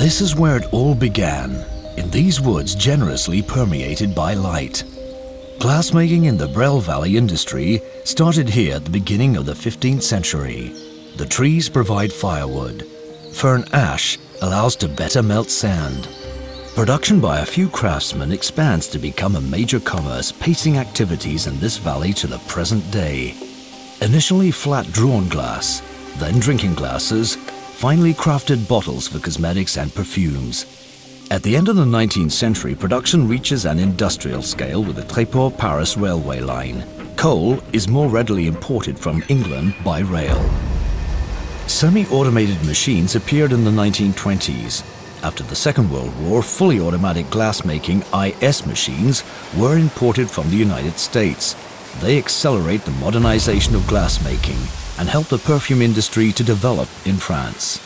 This is where it all began, in these woods generously permeated by light. Glassmaking in the Brel Valley industry started here at the beginning of the 15th century. The trees provide firewood. Fern ash allows to better melt sand. Production by a few craftsmen expands to become a major commerce, pacing activities in this valley to the present day. Initially flat drawn glass, then drinking glasses, finally crafted bottles for cosmetics and perfumes. At the end of the 19th century, production reaches an industrial scale with the Tréport-Paris railway line. Coal is more readily imported from England by rail. Semi-automated machines appeared in the 1920s. After the Second World War, fully automatic glass-making IS machines were imported from the United States. They accelerate the modernization of glassmaking and help the perfume industry to develop in France.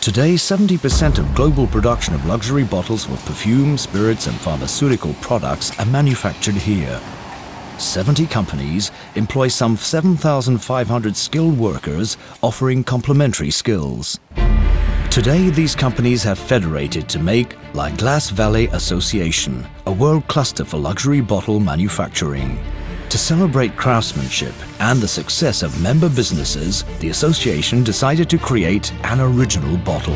Today, 70% of global production of luxury bottles for perfume, spirits and pharmaceutical products are manufactured here. 70 companies employ some 7,500 skilled workers offering complementary skills. Today, these companies have federated to make La Glace Valley Association, a world cluster for luxury bottle manufacturing. To celebrate craftsmanship and the success of member businesses, the association decided to create an original bottle.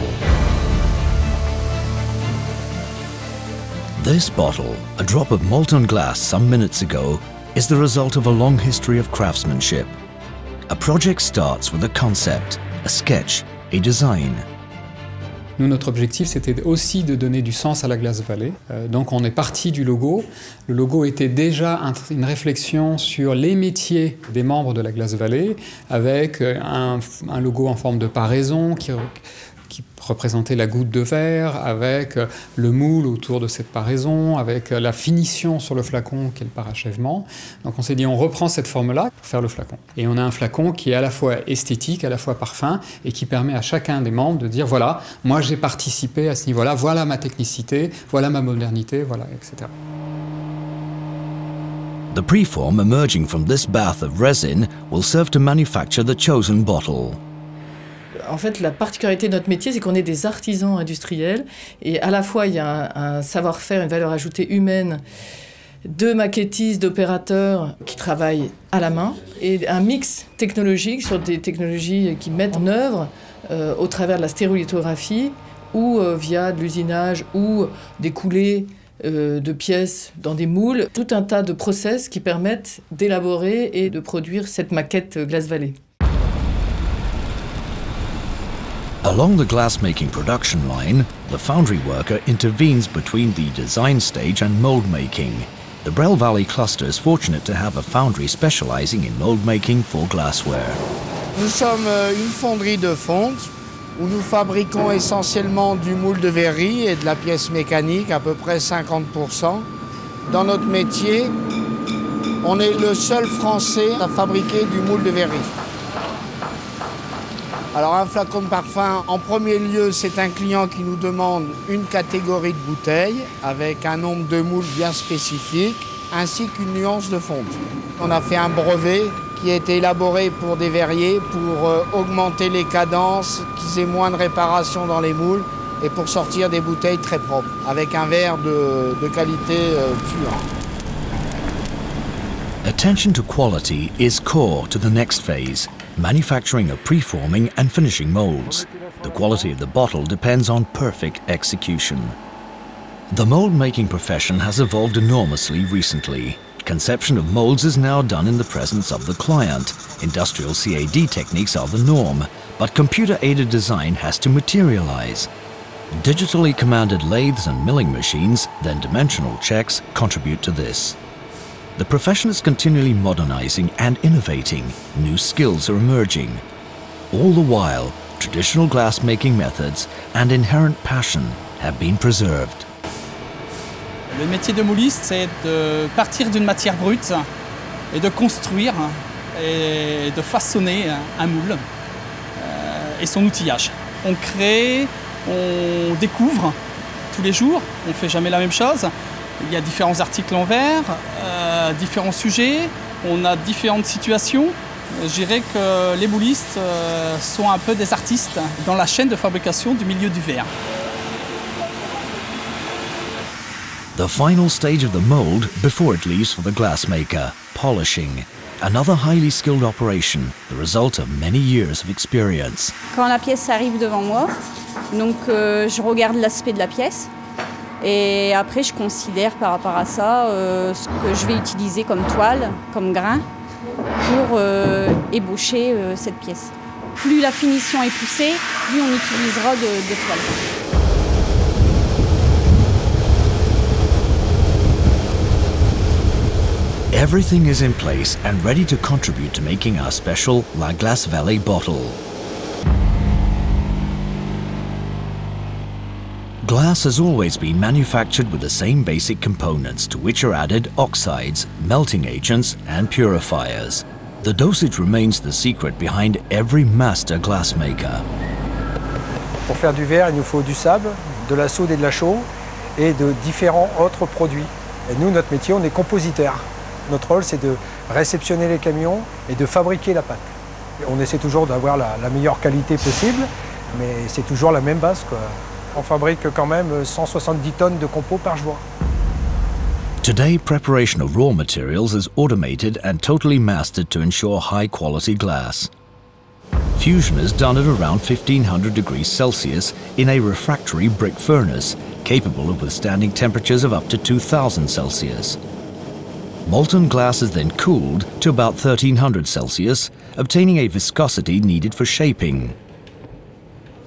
This bottle, a drop of molten glass some minutes ago, is the result of a long history of craftsmanship. A project starts with a concept, a sketch, a design. Nous, notre objectif, c'était aussi de donner du sens à la Glace Valley. Donc on est parti du logo. Le logo était déjà une réflexion sur les métiers des membres de la Glace Valley, avec un logo en forme de paraison qui représentait la goutte de verre, avec le moule autour de cette paraison, avec la finition sur le flacon qui est le parachèvement. Donc on s'est dit, on reprend cette forme-là pour faire le flacon. Et on a un flacon qui est à la fois esthétique, à la fois parfum, et qui permet à chacun des membres de dire, voilà, moi j'ai participé à ce niveau-là, voilà ma technicité, voilà ma modernité, voilà, etc. The preform emerging from this bath of resin will serve to manufacture the chosen bottle. En fait, la particularité de notre métier, c'est qu'on est des artisans industriels et à la fois, il y a un savoir-faire, une valeur ajoutée humaine de maquettistes, d'opérateurs qui travaillent à la main et un mix technologique sur des technologies qui mettent en œuvre au travers de la stérolithographie ou via de l'usinage ou des coulées de pièces dans des moules, tout un tas de process qui permettent d'élaborer et de produire cette maquette Glace Valley. Along the glass-making production line, the foundry worker intervenes between the design stage and mold making. The Brel Valley cluster is fortunate to have a foundry specializing in mold making for glassware. Nous sommes une fonderie de fonte où nous fabriquons essentiellement du moule de verrerie et de la pièce mécanique, à peu près 50%. Dans notre métier, on est le seul Français à fabriquer du moule de verrerie. Alors un flacon de parfum, en premier lieu, c'est un client qui nous demande une catégorie de bouteilles avec un nombre de moules bien spécifique, ainsi qu'une nuance de fonte. On a fait un brevet qui a été élaboré pour des verriers pour augmenter les cadences, qu'ils aient moins de réparations dans les moules et pour sortir des bouteilles très propres, avec un verre de qualité pure. Attention to quality is core to the next phase, manufacturing of preforming and finishing molds. The quality of the bottle depends on perfect execution. The mold-making profession has evolved enormously recently. Conception of molds is now done in the presence of the client. Industrial CAD techniques are the norm, but computer-aided design has to materialize. Digitally commanded lathes and milling machines, then dimensional checks, contribute to this. The profession is continually modernizing and innovating. New skills are emerging. All the while, traditional glass-making methods and inherent passion have been preserved. Le métier de mouliste, c'est de partir d'une matière brute et de construire et de façonner un moule et son outillage. On crée, on découvre tous les jours, on ne fait jamais la même chose. Il y a différents articles en verre, différents sujets, on a différentes situations. Je dirais que les moulistes sont un peu des artistes dans la chaîne de fabrication du milieu du verre. The final stage of the mold before it leaves for the glassmaker, polishing. Another highly skilled operation, the result of many years of experience. Quand la pièce arrive devant moi, donc je regarde l'aspect de la pièce et après je considère par rapport à ça ce que je vais utiliser comme toile, comme grain pour ébaucher cette pièce. Plus la finition est poussée, plus on utilisera de toile. Everything is in place and ready to contribute to making our special La Glace Vallée bottle. Glass has always been manufactured with the same basic components to which are added oxides, melting agents and purifiers. The dosage remains the secret behind every master glassmaker. Pour faire du verre, il nous faut du sable, de la soude et de la chaux et de différents autres produits. Et nous, notre métier, on est compositeur. Notre rôle, c'est de réceptionner les camions et de fabriquer la pâte. On essaie toujours d'avoir la meilleure qualité possible, mais c'est toujours la même base, quoi. On fabrique quand même 170 tonnes de compost par jour. Today, preparation of raw materials is automated and totally mastered to ensure high-quality glass. Fusion is done at around 1500 degrees Celsius in a refractory brick furnace, capable of withstanding temperatures of up to 2000 Celsius. Molten glass is then cooled to about 1300 Celsius, obtaining a viscosity needed for shaping.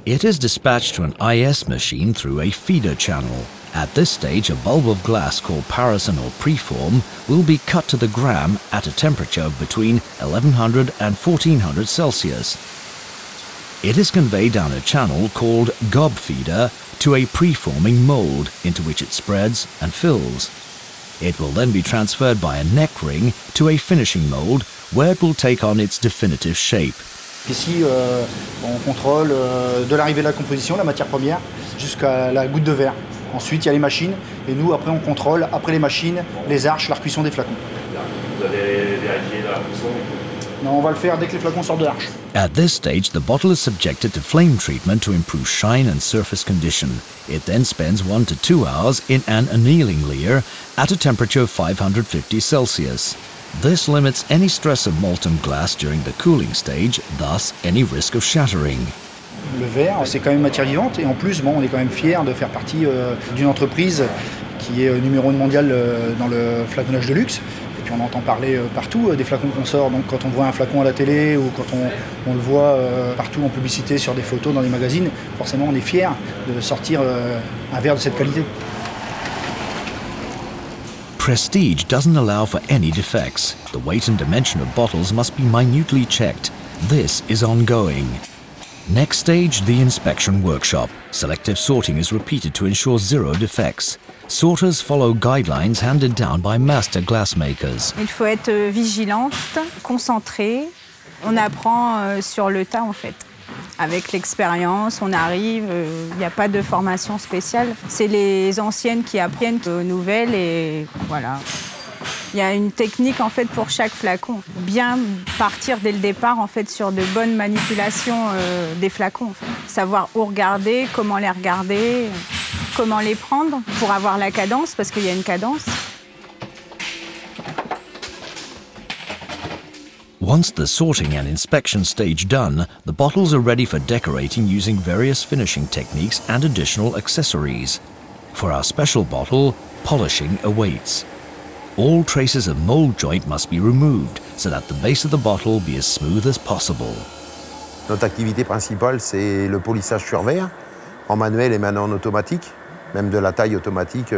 It is dispatched to an IS machine through a feeder channel. At this stage, a bulb of glass called parison or preform will be cut to the gram at a temperature of between 1100 and 1400 Celsius. It is conveyed down a channel called gob feeder to a preforming mold into which it spreads and fills. It will then be transferred by a neck ring to a finishing mold where it will take on its definitive shape. Ici, on contrôle de l'arrivée de la composition, la matière première, jusqu'à la goutte de verre. Ensuite, il y a les machines, et nous, après, on contrôle, après les machines, les arches, la cuisson des flacons. Vous avez vérifié la cuisson? Non, on va le faire dès que les flacons sortent de l'arche. At this stage, the bottle is subjected to flame treatment to improve shine and surface condition. It then spends 1 to 2 hours in an annealing layer at a temperature of 550 Celsius. This limits any stress of molten glass during the cooling stage, thus any risk of shattering. Le verre, c'est quand même une matière vivante, et en plus, bon, on est quand même fiers de faire partie d'une entreprise qui est numéro 1 mondial dans le flaconnage de luxe. Et puis on entend parler partout des flacons qu'on sort, donc quand on voit un flacon à la télé ou quand on le voit partout en publicité, sur des photos, dans des magazines, forcément on est fiers de sortir un verre de cette qualité. Prestige doesn't allow for any defects. The weight and dimension of bottles must be minutely checked. This is ongoing. Next stage, the inspection workshop. Selective sorting is repeated to ensure 0 defects. Sorters follow guidelines handed down by master glassmakers. Il faut être vigilante, concentré. On apprend sur le tas en fait. Avec l'expérience, on arrive, il n'y a pas de formation spéciale. C'est les anciennes qui apprennent aux nouvelles et voilà. Il y a une technique en fait pour chaque flacon. Bien partir dès le départ en fait sur de bonnes manipulations des flacons. En fait. Savoir où regarder, comment les regarder, comment les prendre pour avoir la cadence parce qu'il y a une cadence. Once the sorting and inspection stage done, the bottles are ready for decorating using various finishing techniques and additional accessories. For our special bottle, polishing awaits. All traces of mold joint must be removed so that the base of the bottle be as smooth as possible. Notre activité principale, c'est le polissage sur verre, en manuel et maintenant en automatique, même de la taille automatique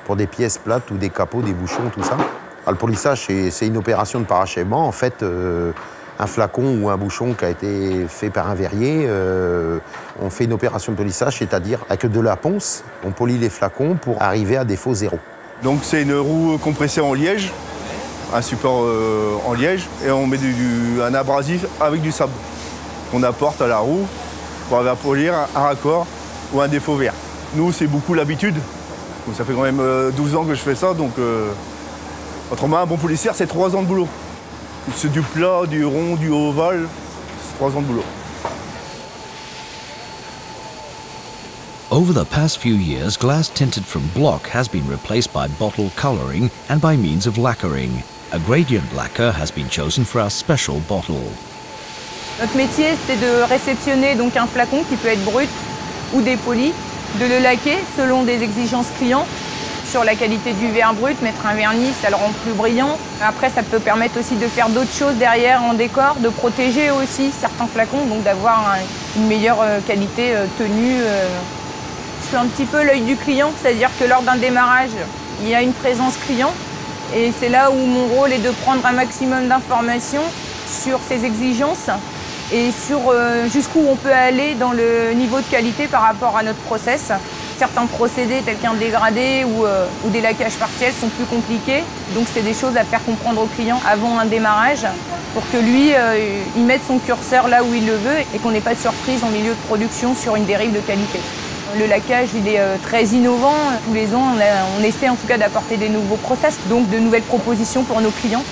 pour des pièces plates ou des capots, des bouchons, tout ça. Alors, le polissage, c'est une opération de parachèvement. En fait, un flacon ou un bouchon qui a été fait par un verrier, on fait une opération de polissage, c'est-à-dire avec de la ponce, on polit les flacons pour arriver à défaut 0. Donc c'est une roue compressée en liège, un support en liège, et on met un abrasif avec du sable qu'on apporte à la roue pour avoir polir un raccord ou un défaut vert. Nous, c'est beaucoup l'habitude. Ça fait quand même 12 ans que je fais ça, donc autrement, un bon policier, c'est 3 ans de boulot. C'est du plat, du rond, du ovale, c'est 3 ans de boulot. Over the past few years, glass tinted from block has been replaced by bottle coloring and by means of lacquering. A gradient lacquer has been chosen for our special bottle. Notre métier, c'est de réceptionner donc un flacon qui peut être brut ou dépoli, de le laquer selon des exigences clients. Sur la qualité du verre brut, mettre un vernis, ça le rend plus brillant. Après, ça peut permettre aussi de faire d'autres choses derrière en décor, de protéger aussi certains flacons, donc d'avoir une meilleure qualité tenue. Je suis un petit peu l'œil du client, c'est-à-dire que lors d'un démarrage, il y a une présence client. Et c'est là où mon rôle est de prendre un maximum d'informations sur ses exigences et sur jusqu'où on peut aller dans le niveau de qualité par rapport à notre process. Certains procédés tels qu'un dégradé ou des laquages partiels sont plus compliqués. Donc c'est des choses à faire comprendre au client avant un démarrage pour que lui, il mette son curseur là où il le veut et qu'on n'ait pas de surprise en milieu de production sur une dérive de qualité. Le laquage, il est très innovant. Tous les ans, on essaie en tout cas d'apporter des nouveaux process, donc de nouvelles propositions pour nos clients.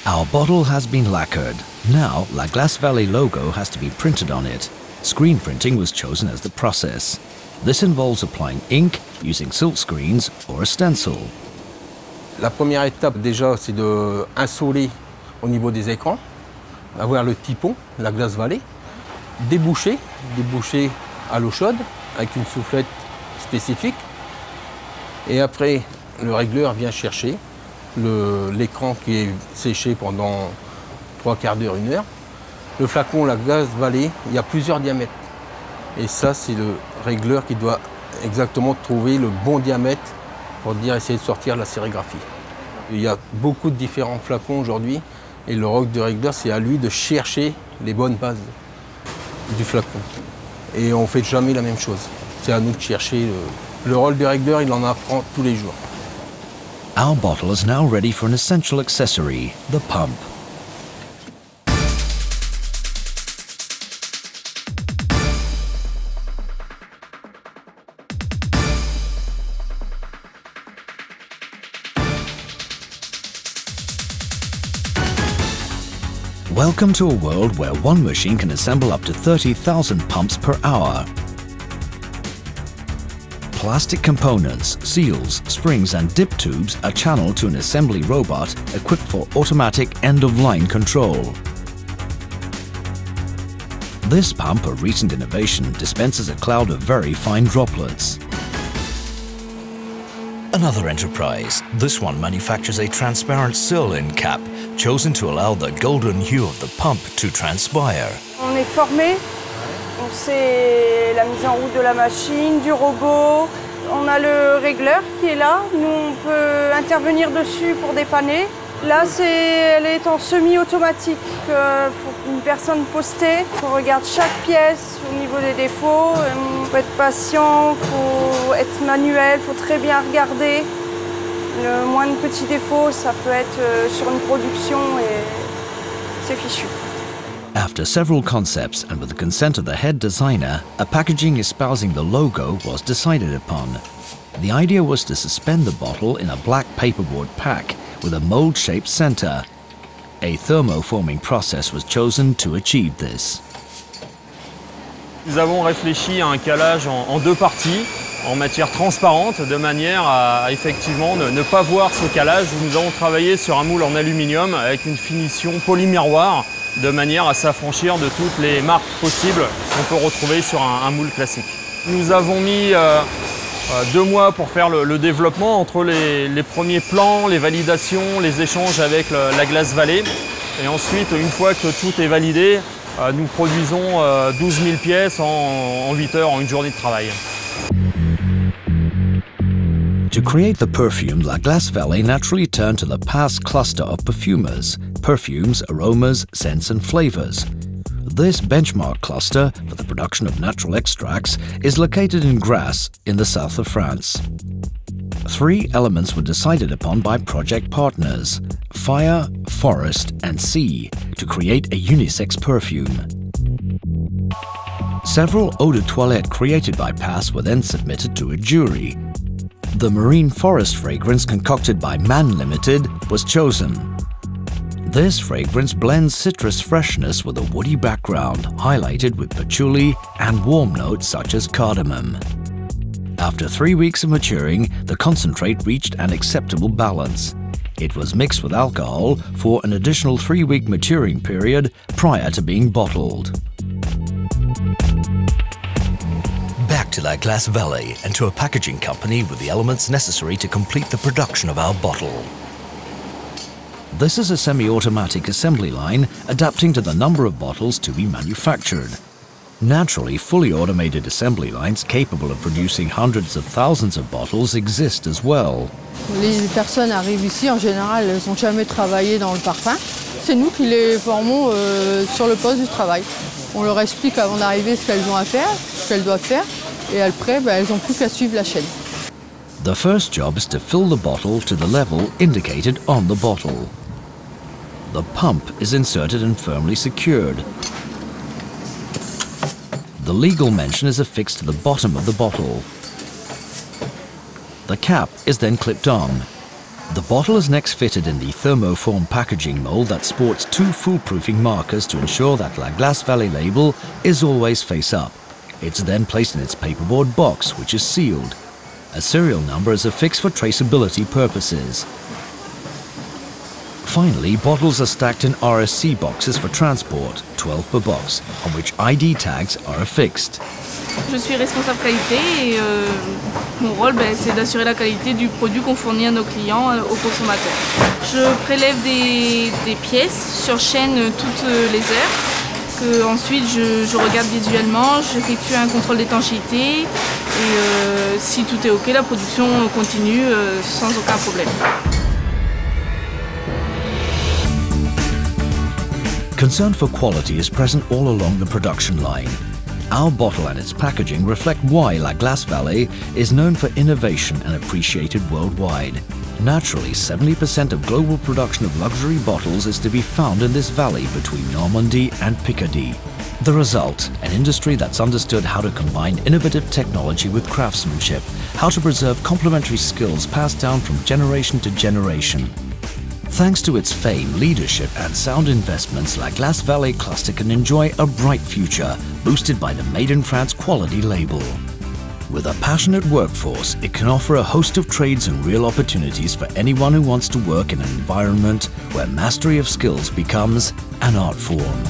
Our bottle has been lacquered. Now, La Glace Valley logo has to be printed on it. Screen printing was chosen as the process. This involves applying ink, using silk screens or a stencil. La première étape déjà, c'est d'insoler au niveau des écrans, avoir le typon, La Glace Valley, déboucher à l'eau chaude avec une soufflette spécifique. Et après, le régleur vient chercher l'écran qui est séché pendant 3/4 d'heure, 1 heure. Le flacon, La Glace Valley, il y a plusieurs diamètres. Et ça, c'est le régleur qui doit exactement trouver le bon diamètre pour essayer de sortir la sérigraphie. Il y a beaucoup de différents flacons aujourd'hui. Et le rôle du régleur, c'est à lui de chercher les bonnes bases du flacon. Et on ne fait jamais la même chose. C'est à nous de chercher. Le rôle du régleur, il en apprend tous les jours. Our bottle is now ready for an essential accessory, the pump. Welcome to a world where one machine can assemble up to 30,000 pumps per hour. Plastic components, seals, springs and dip tubes are channeled to an assembly robot equipped for automatic end-of-line control. This pump, a recent innovation, dispenses a cloud of very fine droplets. Another enterprise. This one manufactures a transparent sill-in cap, chosen to allow the golden hue of the pump to transpire. On est formé, on sait la mise en route de la machine, du robot. On a le régleur qui est là. Nous, on peut intervenir dessus pour dépanner. Là, elle est en semi-automatique. Il faut une personne postée. On regarde chaque pièce au niveau des défauts. Il faut être patient, il faut être manuel, il faut très bien regarder. Le moindre petit défaut, ça peut être sur une production et c'est fichu. After several concepts and with the consent of the head designer, a packaging espousing the logo was decided upon. The idea was to suspend the bottle in a black paperboard pack with a mold-shaped center. A thermoforming process was chosen to achieve this. Nous avons réfléchi à un calage en 2 parties, en matière transparente, de manière à effectivement ne pas voir ce calage. Nous avons travaillé sur un moule en aluminium avec une finition polymiroir, de manière à s'affranchir de toutes les marques possibles qu'on peut retrouver sur un moule classique. Nous avons mis 2 mois pour faire le développement entre les premiers plans, les validations, les échanges avec la Glace Valley. Et ensuite, une fois que tout est validé, nous produisons 12 000 pièces en 8 heures, en une journée de travail. To create the perfume, La Glace Valley naturally turned to the PAS cluster of perfumers, perfumes, aromas, scents and flavors. This benchmark cluster for the production of natural extracts is located in Grasse in the south of France. 3 elements were decided upon by project partners: fire, forest and sea, to create a unisex perfume. Several eau de toilette created by PAS were then submitted to a jury. The marine forest fragrance concocted by Man Limited was chosen. This fragrance blends citrus freshness with a woody background, highlighted with patchouli and warm notes such as cardamom. After 3 weeks of maturing, the concentrate reached an acceptable balance. It was mixed with alcohol for an additional 3-week maturing period prior to being bottled. Back to La Glace Vallée and to a packaging company with the elements necessary to complete the production of our bottle. This is a semi-automatic assembly line adapting to the number of bottles to be manufactured. Naturally, fully automated assembly lines capable of producing hundreds of thousands of bottles exist as well. Les personnes arrivent ici, en général, elles n'ont jamais travaillé dans le parfum. C'est nous qui les formons sur le poste du travail. On leur explique avant d'arriver ce qu'elles ont à faire, ce qu'elles doivent faire, et après, elles n'ont plus qu'à suivre la chaîne. The first job is to fill the bottle to the level indicated on the bottle. The pump is inserted and firmly secured. The legal mention is affixed to the bottom of the bottle. The cap is then clipped on. The bottle is next fitted in the thermoform packaging mold that sports 2 foolproofing markers to ensure that La Glace Vallée label is always face up. It's then placed in its paperboard box, which is sealed. A serial number is affixed for traceability purposes. Finally, bottles are stacked in RSC boxes for transport, 12 per box, on which ID tags are affixed. Je suis responsable qualité et mon rôle c'est d'assurer la qualité du produit qu'on fournit à nos clients, aux consommateurs. Je prélève des pièces sur chaîne toutes les heures, que ensuite je regarde visuellement, j'effectue un contrôle d'étanchéité et si tout est ok, la production continue sans aucun problème. Concern for quality is present all along the production line. Our bottle and its packaging reflect why La Glace Vallée is known for innovation and appreciated worldwide. Naturally, 70% of global production of luxury bottles is to be found in this valley between Normandy and Picardy. The result, an industry that's understood how to combine innovative technology with craftsmanship, how to preserve complementary skills passed down from generation to generation. Thanks to its fame, leadership and sound investments, La Glace Vallée cluster can enjoy a bright future, boosted by the Made in France quality label. With a passionate workforce, it can offer a host of trades and real opportunities for anyone who wants to work in an environment where mastery of skills becomes an art form.